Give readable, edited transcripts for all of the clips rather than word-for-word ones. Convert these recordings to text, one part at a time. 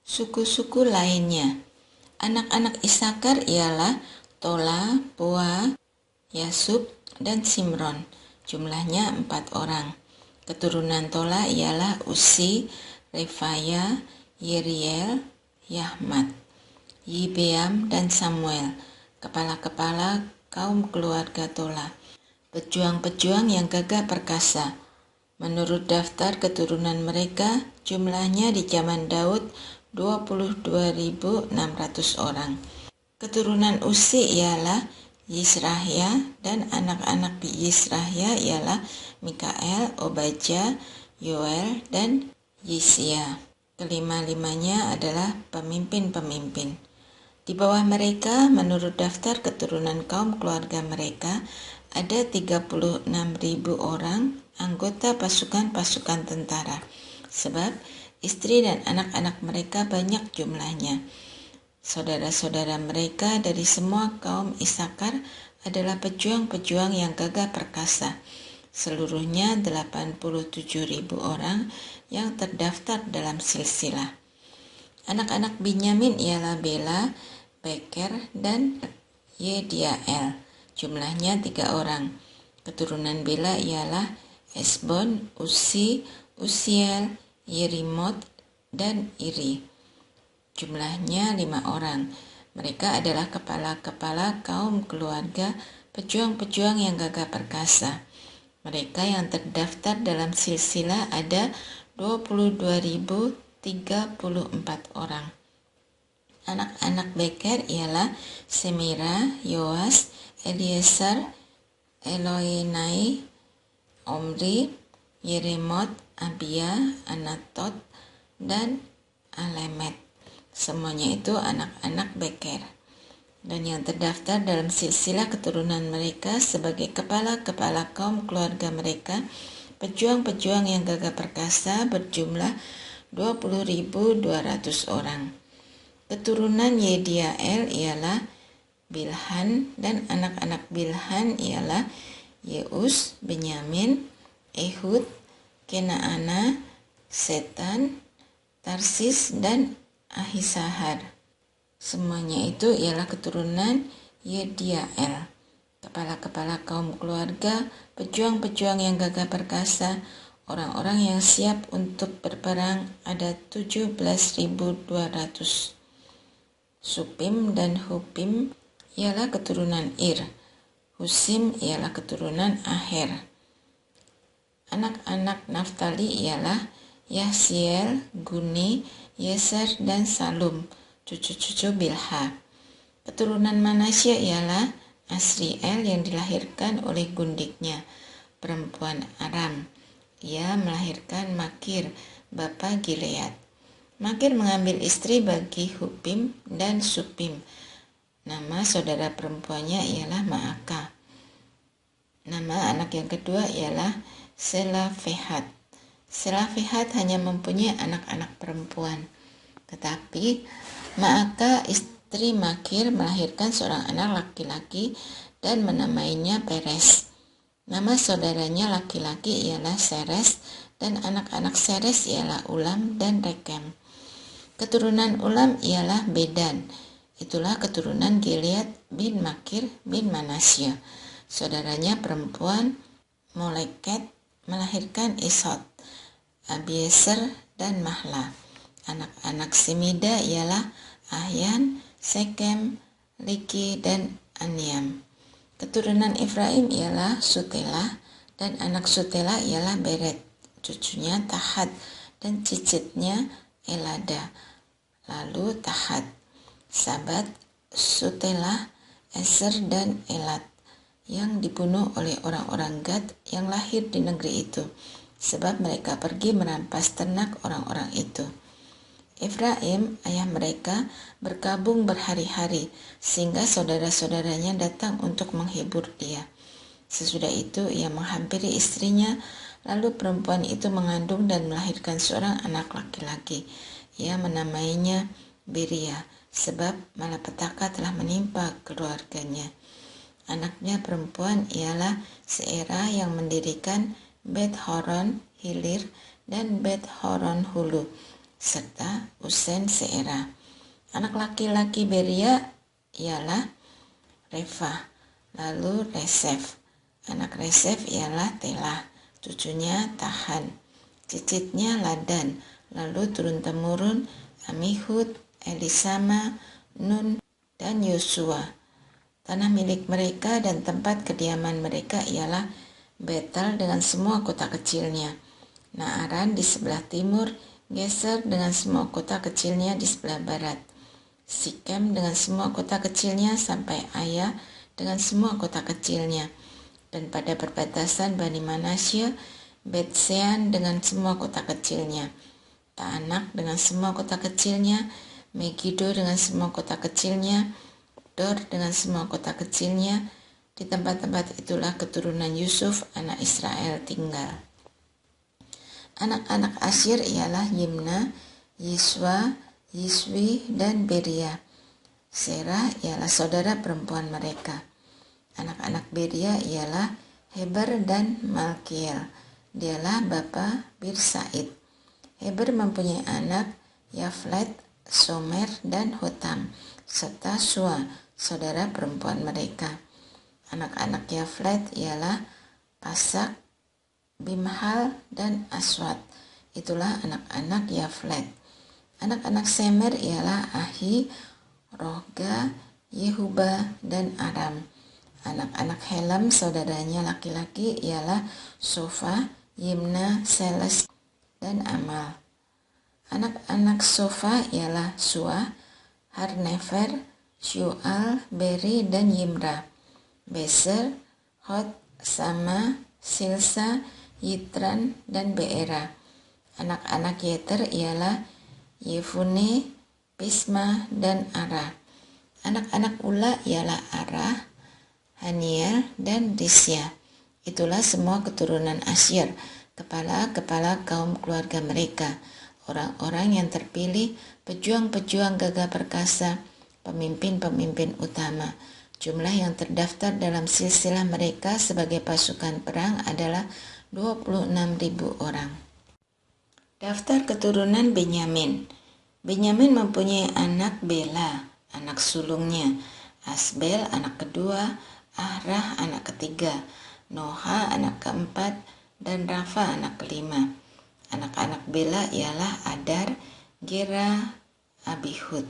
Suku-suku lainnya. Anak-anak Isakar ialah Tola, Pua, Yasub, dan Simron. Jumlahnya 4 orang. Keturunan Tola ialah Usi, Refaya, Yeriel, Yahmat, Yibeam, dan Samuel. Kepala-kepala kaum keluarga Tola. Pejuang-pejuang yang gagah perkasa. Menurut daftar keturunan mereka, jumlahnya di zaman Daud 22.600 orang. Keturunan Usi ialah Yisrahya, dan anak-anak Yisrahya ialah Mikael, Obadya, Yoel, dan Yisia. Kelima-limanya adalah pemimpin-pemimpin. Di bawah mereka, menurut daftar keturunan kaum keluarga mereka, ada 36.000 orang anggota pasukan-pasukan tentara, sebab istri dan anak-anak mereka banyak jumlahnya. Saudara-saudara mereka dari semua kaum Isakar adalah pejuang-pejuang yang gagah perkasa. Seluruhnya 87.000 orang yang terdaftar dalam silsilah. Anak-anak Binyamin ialah Bela, Beker, dan Yediael. Jumlahnya 3 orang. Keturunan Bela ialah Esbon, Usi, Usiel, Yerimot, dan Iri. Jumlahnya 5 orang. Mereka adalah kepala-kepala kaum keluarga pejuang-pejuang yang gagah perkasa. Mereka yang terdaftar dalam silsilah ada 22.034 orang. Anak-anak Beker ialah Semira, Yoas, Eliezer, Eloenai, Omri, Yeremot, Abia, Anatot, dan Alemet. Semuanya itu anak-anak Beker. Dan yang terdaftar dalam silsilah keturunan mereka sebagai kepala-kepala kaum keluarga mereka, pejuang-pejuang yang gagah perkasa berjumlah 20.200 orang. Keturunan Yediael ialah Bilhan, dan anak-anak Bilhan ialah Yeus, Benyamin, Ehud, Kenaana, Setan, Tarsis, dan Ahisahar. Semuanya itu ialah keturunan Yediael. Kepala-kepala kaum keluarga, pejuang-pejuang yang gagah perkasa, orang-orang yang siap untuk berperang ada 17.200. Supim dan Hupim ialah keturunan Ir. Husim ialah keturunan Aher. Anak-anak Naftali ialah Yahsiel, Guni, Yeser, dan Salum, cucu-cucu Bilha. Keturunan Manasya ialah Asriel yang dilahirkan oleh gundiknya, perempuan Aram. Ia melahirkan Makir, bapa Gilead. Makir mengambil istri bagi Hupim dan Supim. Nama saudara perempuannya ialah Maaka. Nama anak yang kedua ialah Selafehat. Selafehat hanya mempunyai anak-anak perempuan. Tetapi Maaka istri Makir melahirkan seorang anak laki-laki dan menamainya Peres. Nama saudaranya laki-laki ialah Seres, dan anak-anak Seres ialah Ulam dan Rekem. Keturunan Ulam ialah Bedan. Itulah keturunan Gilead bin Makir bin Manasya. Saudaranya perempuan Moleket melahirkan Ishod, Abieser, dan Mahla. Anak-anak Semida ialah Ahyan, Sekem, Liki, dan Aniam. Keturunan Efraim ialah Sutela, dan anak Sutela ialah Beret, cucunya Tahat, dan cicitnya Elada, lalu Tahat, Sabat, Sutela, Eser, dan Elat, yang dibunuh oleh orang-orang Gad yang lahir di negeri itu, sebab mereka pergi merampas ternak orang-orang itu. Efraim, ayah mereka, berkabung berhari-hari, sehingga saudara-saudaranya datang untuk menghibur dia. Sesudah itu ia menghampiri istrinya, lalu perempuan itu mengandung dan melahirkan seorang anak laki-laki. Ia menamainya Beria, sebab malapetaka telah menimpa keluarganya. Anaknya perempuan ialah Seera yang mendirikan Bet Horon Hilir dan Bet Horon Hulu, serta Usen Seera. Anak laki-laki Beria ialah Refah, lalu Resef. Anak Resef ialah Telah, cucunya Tahan, cicitnya Ladan, lalu turun-temurun Amihud, Elisama, Nun, dan Yosua. Tanah milik mereka dan tempat kediaman mereka ialah Betel dengan semua kota kecilnya, Naaran di sebelah timur, Geser dengan semua kota kecilnya di sebelah barat, Sikem dengan semua kota kecilnya sampai Aya dengan semua kota kecilnya, dan pada perbatasan Bani Manasye, Bet-Sean dengan semua kota kecilnya, Taanak dengan semua kota kecilnya, Megido dengan semua kota kecilnya, Dor dengan semua kota kecilnya. Di tempat-tempat itulah keturunan Yusuf anak Israel tinggal. Anak-anak Asyir ialah Yimna, Yiswa, Yiswi, dan Beria. Serah ialah saudara perempuan mereka. Anak-anak Beria ialah Heber dan Malkiel. Dialah bapa Bir-Said. Heber mempunyai anak Yaflet, Somer, dan Hotam, serta Sua, saudara perempuan mereka. Anak-anak Yaflet ialah Pasak, Bimhal, dan Aswat. Itulah anak-anak Yaflet. Anak-anak Semer ialah Ahi, Rohga, Yehuba, dan Aram. Anak-anak Helam saudaranya laki-laki ialah Sofa, Yimna, Seles, dan Amal. Anak-anak Sofa ialah Sua, Harnefer, Syual, Beri, dan Yimra. Beser, Hot, Sama, Silsa, Yitran, dan Beera. Anak-anak Yeter ialah Yefune, Pisma, dan Ara. Anak-anak Ula ialah Ara, Haniel, dan Risya. Itulah semua keturunan Asyir, kepala-kepala kaum keluarga mereka, orang-orang yang terpilih, pejuang-pejuang gagah perkasa, pemimpin-pemimpin utama. Jumlah yang terdaftar dalam silsilah mereka sebagai pasukan perang adalah 26.000 orang. Daftar keturunan Benyamin. Benyamin mempunyai anak Bela, anak sulungnya, Asbel anak kedua, Ahrah anak ketiga, Noha anak keempat, dan Rafa anak kelima. Anak-anak Bela ialah Adar, Gera, Abihud,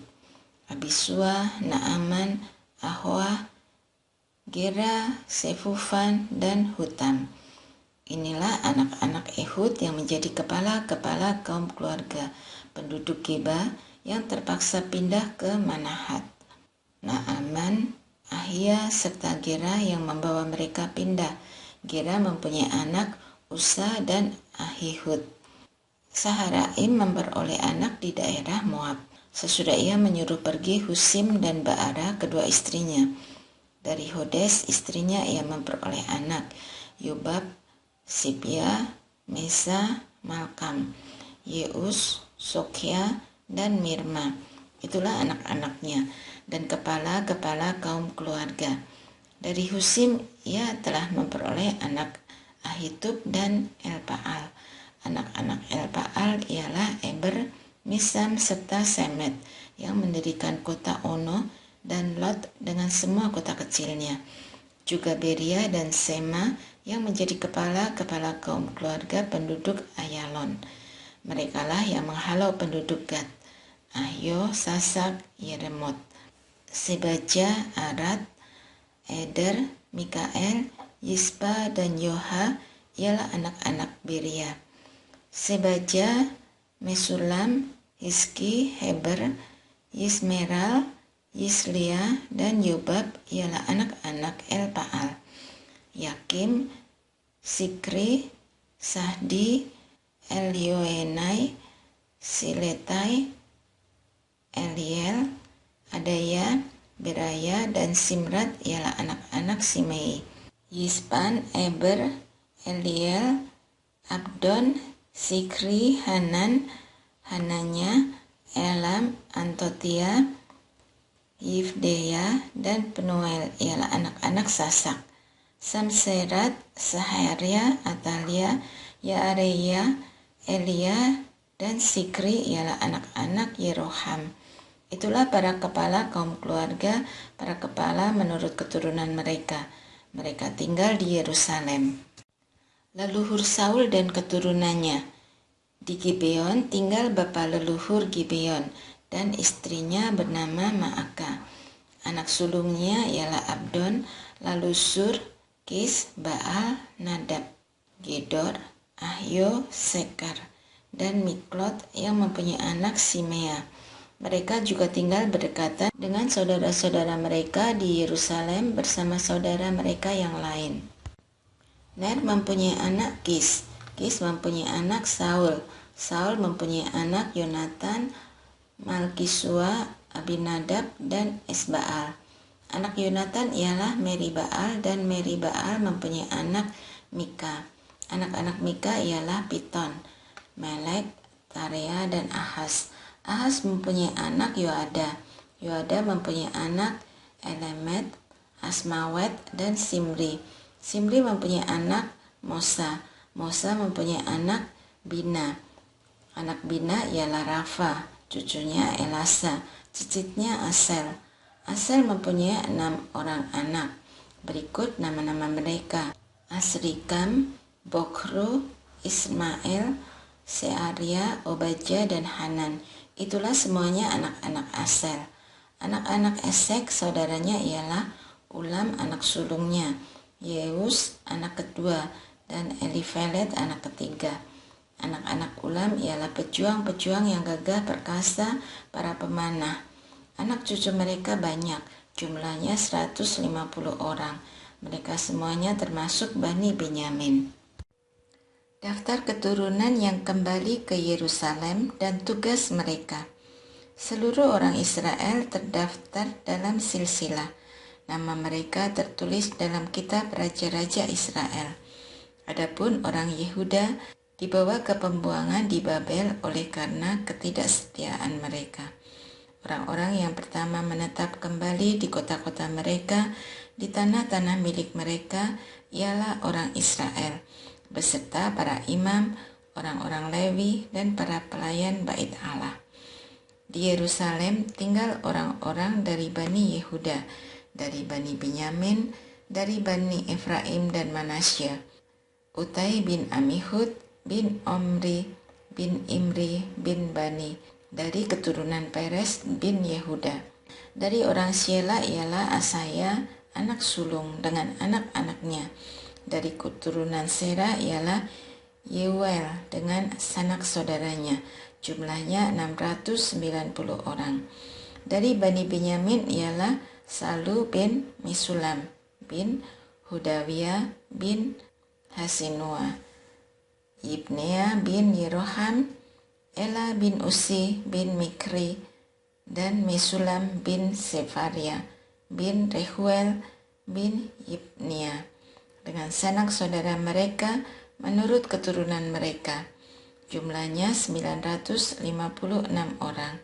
Abisua, Naaman, Ahoa, Gera, Sefufan, dan Hutam. Inilah anak-anak Ehud yang menjadi kepala-kepala kaum keluarga penduduk Geba yang terpaksa pindah ke Manahat. Naaman, Ahia, serta Gera yang membawa mereka pindah. Gera mempunyai anak Usa dan Ahihud. Saharaim memperoleh anak di daerah Moab. Sesudah ia menyuruh pergi Husim dan Baara, kedua istrinya. Dari Hodes, istrinya, ia memperoleh anak Yubab, Sibya, Mesa, Malkam, Yeus, Sokya, dan Mirma. Itulah anak-anaknya dan kepala-kepala kaum keluarga. Dari Husim, ia telah memperoleh anak Ahitub dan Elpaal. Anak-anak Elpaal ialah Eber, Misam, serta Semet yang mendirikan kota Ono dan Lot dengan semua kota kecilnya. Juga Beria dan Sema yang menjadi kepala-kepala kaum keluarga penduduk Ayalon. Merekalah yang menghalau penduduk Gad, Ahyo, Sasak, Yeremot, Sebaja, Arad, Eder, Mikael, Yispa, dan Yoha ialah anak-anak Beria. Sebaja, Mesulam, Hizki, Heber, Yismeral, Yislia, dan Yobab ialah anak-anak Elpaal. Yakim, Sikri, Sahdi, Elioenai, Siletai, Eliel, Adaya, Beraya, dan Simrat ialah anak-anak Simei. Yispan, Eber, Eliel, Abdon, Sikri, Hanan, Hananya, Elam, Antotia, Yifdeya, dan Penuel ialah anak-anak Sasak. Samserat, Saharia, Atalia, Yaareya, Elia, dan Sikri ialah anak-anak Yeroham. Itulah para kepala kaum keluarga, para kepala menurut keturunan mereka. Mereka tinggal di Yerusalem. Leluhur Saul dan keturunannya. Di Gibeon tinggal bapa leluhur Gibeon dan istrinya bernama Maaka. Anak sulungnya ialah Abdon, lalu Sur, Kis, Baal, Nadab, Gedor, Ahyo, Sekar, dan Miklot yang mempunyai anak Simea. Mereka juga tinggal berdekatan dengan saudara-saudara mereka di Yerusalem bersama saudara mereka yang lain. Ner mempunyai anak Kis, Kis mempunyai anak Saul, Saul mempunyai anak Yonatan, Malkisua, Abinadab, dan Esbaal. Anak Yonatan ialah Meribaal dan Meribaal mempunyai anak Mika. Anak-anak Mika ialah Piton, Melek, Tarea, dan Ahas. Ahas mempunyai anak Yoada. Yoada mempunyai anak Elemet, Asmawet, dan Simri. Simri mempunyai anak Mosa. Mosa mempunyai anak Bina. Anak Bina ialah Rafa, cucunya Elasa, cicitnya Asel. Asel mempunyai 6 orang anak. Berikut nama-nama mereka: Asrikam, Bokhru, Ismail, Searia, Obadja, dan Hanan. Itulah semuanya anak-anak Asel. Anak-anak Esek saudaranya ialah Ulam anak sulungnya, Yeus anak kedua, dan Elifelet anak ketiga. Anak-anak Ulam ialah pejuang-pejuang yang gagah perkasa, para pemanah. Anak cucu mereka banyak, jumlahnya 150 orang. Mereka semuanya termasuk Bani Benyamin. Daftar keturunan yang kembali ke Yerusalem dan tugas mereka. Seluruh orang Israel terdaftar dalam silsilah. Nama mereka tertulis dalam kitab Raja-Raja Israel. Adapun orang Yehuda dibawa ke pembuangan di Babel oleh karena ketidaksetiaan mereka. Orang-orang yang pertama menetap kembali di kota-kota mereka, di tanah-tanah milik mereka, ialah orang Israel, beserta para imam, orang-orang Lewi, dan para pelayan Bait Allah. Di Yerusalem tinggal orang-orang dari Bani Yehuda, dari Bani Benyamin, dari Bani Efraim dan Manasya, Utai bin Amihud, bin Omri, bin Imri, bin Bani, dari keturunan Peres bin Yehuda. Dari orang Syela ialah Asaya, anak sulung dengan anak-anaknya. Dari keturunan Sera ialah Yeuel dengan sanak saudaranya, jumlahnya 690 orang. Dari Bani Benyamin ialah Salu bin Misulam, bin Hudawiyah, bin Hasinua, Yibnea bin Yeroham, Ela bin Usi bin Mikri, dan Mesulam bin Sefaria, bin Rehuel, bin Yibnia, dengan sanak saudara mereka menurut keturunan mereka. Jumlahnya 956 orang.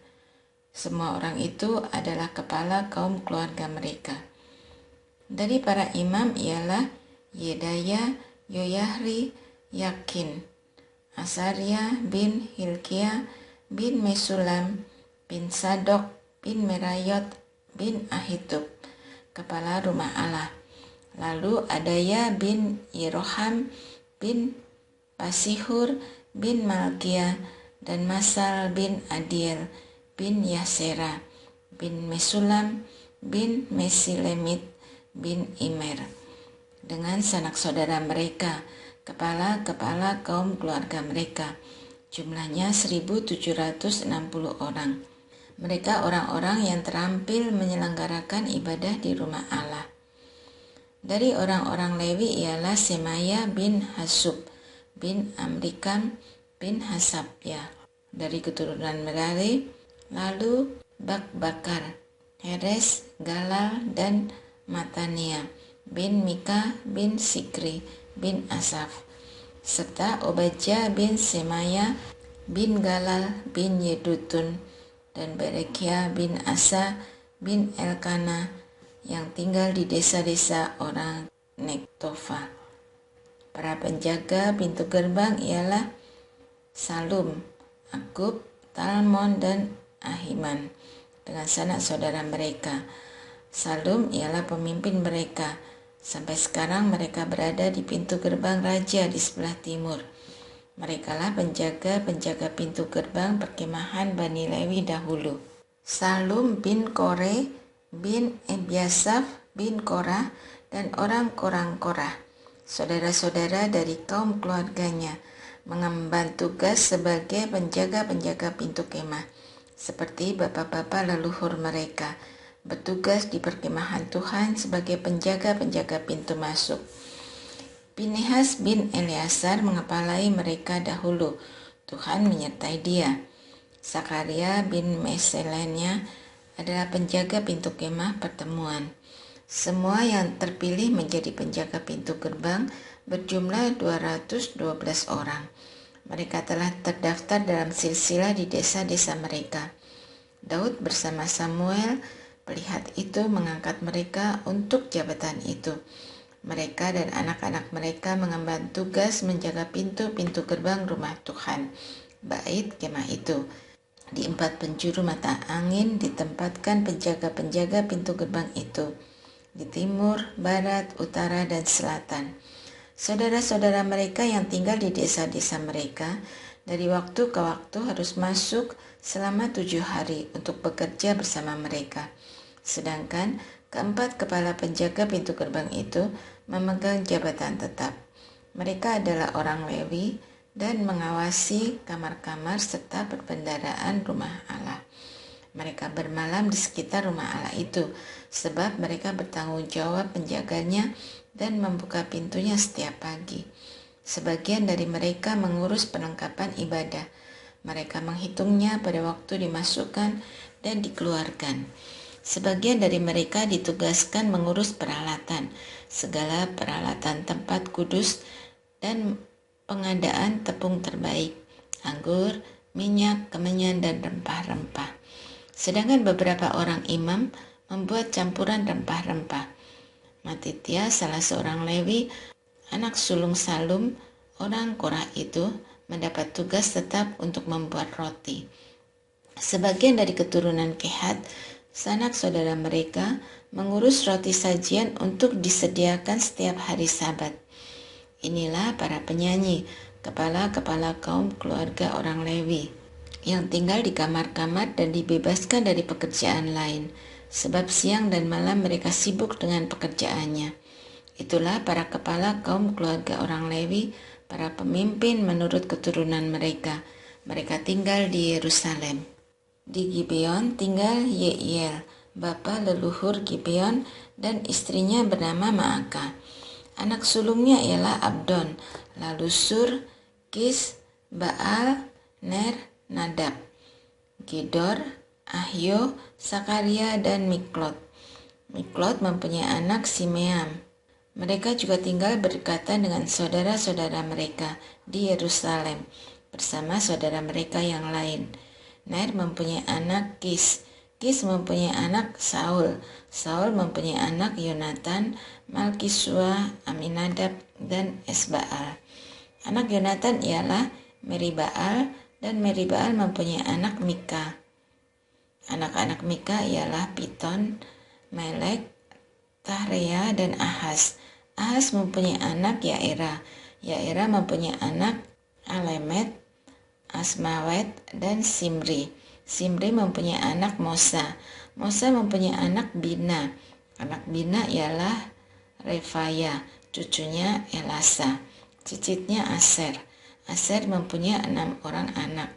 Semua orang itu adalah kepala kaum keluarga mereka. Dari para imam ialah Yedaya, Yoyahri, Yakin, Asaria bin Hilkia, bin Mesulam, bin Sadok, bin Merayot, bin Ahitub, kepala rumah Allah. Lalu Adaya bin Yeroham, bin Pasihur, bin Malkia, dan Masal bin Adiel, bin Yasera, bin Mesulam, bin Mesilemit, bin Imer, dengan sanak saudara mereka, kepala-kepala kaum keluarga mereka. Jumlahnya 1760 orang. Mereka orang-orang yang terampil menyelenggarakan ibadah di rumah Allah. Dari orang-orang Lewi ialah Semaya bin Hasub, bin Amrikam, bin Hasabya. Dari keturunan Merari, lalu Bakbakar, Heres, Galal, dan Matania, bin Mika, bin Sikri, bin Asaf, serta Obadja bin Semaya, bin Galal, bin Yedutun, dan Berekia bin Asa, bin Elkana, yang tinggal di desa-desa orang Nektofa. Para penjaga pintu gerbang ialah Salum, Akub, Talmon, dan Ahiman dengan sanak saudara mereka. Salum ialah pemimpin mereka. Sampai sekarang mereka berada di pintu gerbang raja di sebelah timur. Merekalah penjaga-penjaga pintu gerbang perkemahan Bani Lewi dahulu. Salum bin Kore bin Ebiasaf bin Korah dan orang Korah, saudara-saudara dari kaum keluarganya, mengemban tugas sebagai penjaga-penjaga pintu kemah, seperti bapak-bapak leluhur mereka, bertugas di perkemahan Tuhan sebagai penjaga-penjaga pintu masuk. Pinehas bin Eleazar mengepalai mereka dahulu. Tuhan menyertai dia. Sakaria bin Meselenia adalah penjaga pintu kemah pertemuan. Semua yang terpilih menjadi penjaga pintu gerbang berjumlah 212 orang. Mereka telah terdaftar dalam silsilah di desa-desa mereka. Daud bersama Samuel, pelihat itu, mengangkat mereka untuk jabatan itu. Mereka dan anak-anak mereka mengemban tugas menjaga pintu-pintu gerbang rumah Tuhan, bait kemah itu. Di 4 penjuru mata angin ditempatkan penjaga-penjaga pintu gerbang itu, di timur, barat, utara, dan selatan. Saudara-saudara mereka yang tinggal di desa-desa mereka dari waktu ke waktu harus masuk selama 7 hari untuk bekerja bersama mereka. Sedangkan keempat kepala penjaga pintu gerbang itu memegang jabatan tetap. Mereka adalah orang Lewi dan mengawasi kamar-kamar serta perbendaharaan rumah Allah. Mereka bermalam di sekitar rumah Allah itu, sebab mereka bertanggung jawab menjaganya dan membuka pintunya setiap pagi. Sebagian dari mereka mengurus perlengkapan ibadah. Mereka menghitungnya pada waktu dimasukkan dan dikeluarkan. Sebagian dari mereka ditugaskan mengurus peralatan, segala peralatan tempat kudus dan pengadaan tepung terbaik, anggur, minyak, kemenyan, dan rempah-rempah. Sedangkan beberapa orang imam membuat campuran rempah-rempah. Matitya, salah seorang Lewi, anak sulung Salum, orang Korah itu, mendapat tugas tetap untuk membuat roti. Sebagian dari keturunan Kehat, sanak saudara mereka, mengurus roti sajian untuk disediakan setiap hari Sabat. Inilah para penyanyi, kepala-kepala kaum keluarga orang Lewi, yang tinggal di kamar-kamar dan dibebaskan dari pekerjaan lain, sebab siang dan malam mereka sibuk dengan pekerjaannya. Itulah para kepala kaum keluarga orang Lewi, para pemimpin menurut keturunan mereka. Mereka tinggal di Yerusalem. Di Gibeon tinggal Yeiel, bapa leluhur Gibeon, dan istrinya bernama Maaka. Anak sulungnya ialah Abdon, lalu Sur, Kis, Baal, Ner, Nadab, Gedor, Ahio, Sakaria, dan Miklot. Miklot mempunyai anak Simeam. Mereka juga tinggal berdekatan dengan saudara-saudara mereka di Yerusalem bersama saudara mereka yang lain. Ner mempunyai anak Kis. Kis mempunyai anak Saul. Saul mempunyai anak Yonatan, Malkisua, Aminadab, dan Esbaal. Anak Yonatan ialah Meribaal, dan Meribaal mempunyai anak Mika. Anak-anak Mika ialah Piton, Melek, Tahrea, dan Ahas. Ahas mempunyai anak Yaira. Yaira mempunyai anak Alemet, Asmawet, dan Simri. Simri mempunyai anak Mosa. Mosa mempunyai anak Bina. Anak Bina ialah Refaya, cucunya Elasa, cicitnya Aser. Aser mempunyai 6 orang anak.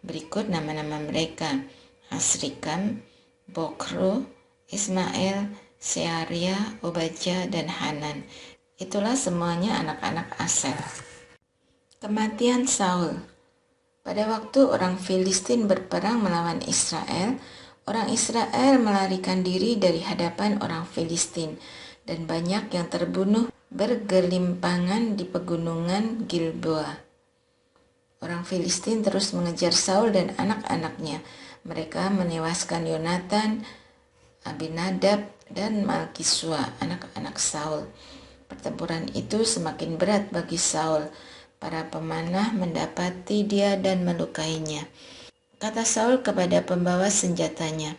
Berikut nama-nama mereka: Asrikam, Bokru, Ismail, Searia, Obadja, dan Hanan. Itulah semuanya anak-anak Aser. Kematian Saul. Pada waktu orang Filistin berperang melawan Israel, orang Israel melarikan diri dari hadapan orang Filistin, dan banyak yang terbunuh bergelimpangan di pegunungan Gilboa. Orang Filistin terus mengejar Saul dan anak-anaknya. Mereka menewaskan Yonatan, Abinadab, dan Malkisua, anak-anak Saul. Pertempuran itu semakin berat bagi Saul. para pemanah mendapati dia dan melukainya. Kata Saul kepada pembawa senjatanya,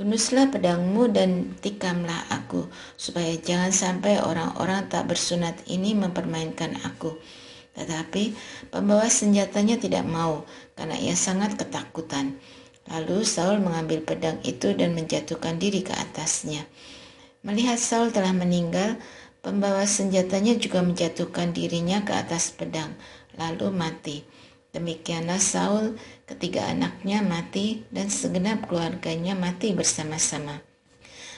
"Hunuslah pedangmu dan tikamlah aku, supaya jangan sampai orang-orang tak bersunat ini mempermainkan aku." Tetapi pembawa senjatanya tidak mau, karena ia sangat ketakutan. Lalu Saul mengambil pedang itu dan menjatuhkan diri ke atasnya. Melihat Saul telah meninggal, pembawa senjatanya juga menjatuhkan dirinya ke atas pedang, lalu mati. Demikianlah Saul, ketiga anaknya mati, dan segenap keluarganya mati bersama-sama.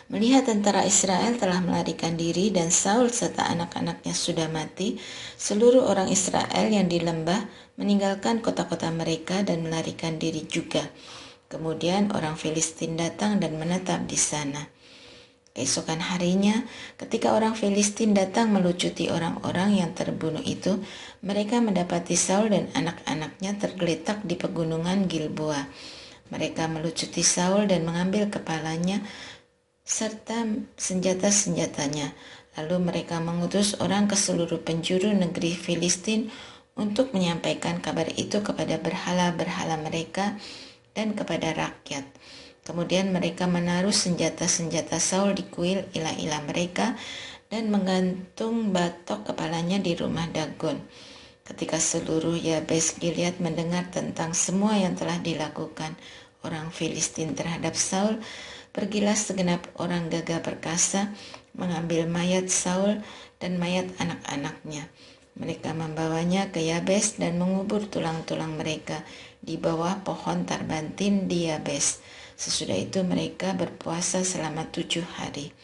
Melihat tentara Israel telah melarikan diri dan Saul serta anak-anaknya sudah mati, seluruh orang Israel yang di lembah meninggalkan kota-kota mereka dan melarikan diri juga. Kemudian orang Filistin datang dan menetap di sana. Keesokan harinya, ketika orang Filistin datang melucuti orang-orang yang terbunuh itu, mereka mendapati Saul dan anak-anaknya tergeletak di pegunungan Gilboa. Mereka melucuti Saul dan mengambil kepalanya serta senjata-senjatanya. Lalu mereka mengutus orang ke seluruh penjuru negeri Filistin untuk menyampaikan kabar itu kepada berhala-berhala mereka dan kepada rakyat. Kemudian mereka menaruh senjata-senjata Saul di kuil ilah-ilah mereka dan menggantung batok kepalanya di rumah Dagon. Ketika seluruh Yabes Gilead mendengar tentang semua yang telah dilakukan orang Filistin terhadap Saul, pergilah segenap orang gagah perkasa mengambil mayat Saul dan mayat anak-anaknya. Mereka membawanya ke Yabes dan mengubur tulang-tulang mereka di bawah pohon tarbantin di Yabes. Sesudah itu mereka berpuasa selama 7 hari.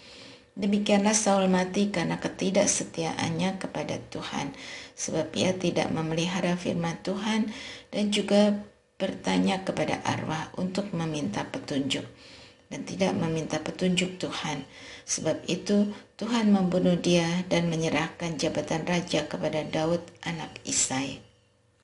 Demikianlah Saul mati karena ketidaksetiaannya kepada Tuhan, sebab ia tidak memelihara firman Tuhan dan juga bertanya kepada arwah untuk meminta petunjuk dan tidak meminta petunjuk Tuhan. Sebab itu Tuhan membunuh dia dan menyerahkan jabatan raja kepada Daud anak Isai.